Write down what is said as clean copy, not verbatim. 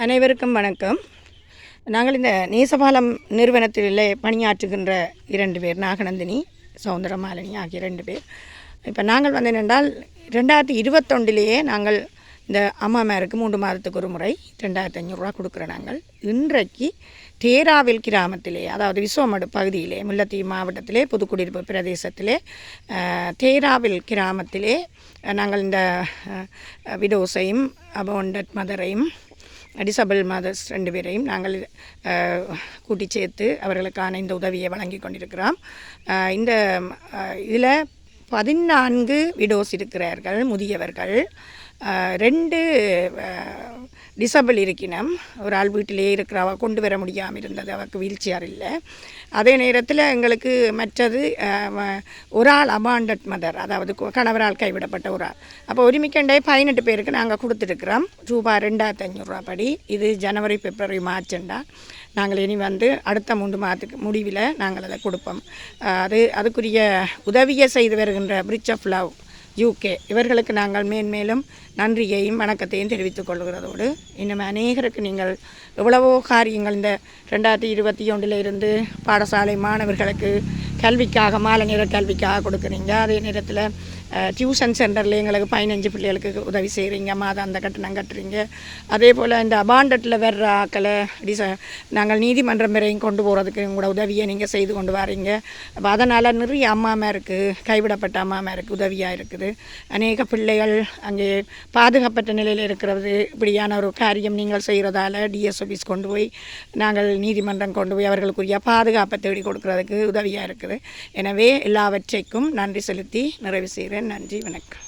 அனைவருக்கும் வணக்கம். நாங்கள் இந்த நேசபாலம் நிறுவனத்திலே பணியாற்றுகின்ற 2 பேர், நாகநந்தினி, சௌந்தரமாலினி ஆகிய 2 பேர். இப்போ நாங்கள் வந்து என்னென்றால் 2021 நாங்கள் இந்த அம்மாமாருக்கு 3 மாதத்துக்கு ஒரு முறை 2500 ரூபா கொடுக்குறோம். நாங்கள் இன்றைக்கு தேராவில் கிராமத்திலே, அதாவது விஸ்வமடு பகுதியிலே, முல்லைத்தீவு மாவட்டத்திலே, புதுக்குடியிருப்பு பிரதேசத்திலே தேராவில் கிராமத்திலே நாங்கள் இந்த விடோஸையும் அபவுண்டட் மதரையும் டிசபிள் மதர்ஸ் 2 பேரையும் நாங்கள் கூட்டி சேர்த்து அவர்களுக்கான இந்த உதவியை வழங்கி கொண்டிருக்கிறோம். இந்த இதில் 14 விடோஸ் இருக்கிறார்கள், முதியவர்கள். 2 டிசபிள் இருக்கினம். ஒரு ஆள் வீட்டிலே இருக்கிறவ கொண்டு வர முடியாமல் இருந்தது, அவருக்கு வீல் சேர் இல்லை. அதே நேரத்தில் எங்களுக்கு மற்றது ஒரு ஆள் அபாண்டட் மதர், அதாவது கணவரால் கைவிடப்பட்ட ஒரு ஆள். அப்போ ஒருமிக்கண்டே 18 பேருக்கு நாங்கள் கொடுத்துருக்குறோம். ரூபாய் 2500 படி. இது ஜனவரி, பிப்ரவரி, மார்ச்ண்டா. நாங்கள் இனி வந்து அடுத்த 3 மாதத்துக்கு முடிவில் நாங்கள் அதை கொடுப்போம். அதுக்குரிய உதவியை செய்து வருகின்ற பிரிட்ஜ் ஆஃப் லவ் UK இவர்களுக்கு நாங்கள் மேன்மேலும் நன்றியையும் வணக்கத்தையும் தெரிவித்துக் கொள்கிறதோடு, இன்னும் அநேகருக்கு நீங்கள் எவ்வளவோ காரியங்கள் இந்த 2021 இருந்து பாடசாலை மாணவர்களுக்கு கல்விக்காக, மாலை நேர கல்விக்காக கொடுக்குறீங்க. அதே நேரத்தில் டியூஷன் சென்டரில் எங்களுக்கு 15 பிள்ளைகளுக்கு உதவி செய்கிறீங்க, மாதாந்த கட்டணம் கட்டுறீங்க. அதே போல் இந்த அபாண்டட்டில் வர்ற ஆக்களை நாங்கள் நீதிமன்றம் வரையும் கொண்டு போகிறதுக்கு உங்களோட உதவியை நீங்கள் செய்து கொண்டு வரீங்க. அப்போ அதனால் நிறைய அம்மாமாருக்கு, கைவிடப்பட்ட அம்மாமாருக்கு உதவியாக இருக்குது. அநேக பிள்ளைகள் அங்கே பாதுகாப்பற்ற நிலையில் இருக்கிறது. இப்படியான ஒரு காரியம் நீங்கள் செய்கிறதால DS ஆஃபீஸ் கொண்டு போய் நாங்கள் நீதிமன்றம் கொண்டு போய் அவர்களுக்குரிய பாதுகாப்பை தேடி கொடுக்கறதுக்கு உதவியாக இருக்குது. எனவே எல்லாவற்றைக்கும் நன்றி செலுத்தி நிறைவு செய்கிறேன். நன்றி, வணக்கம்.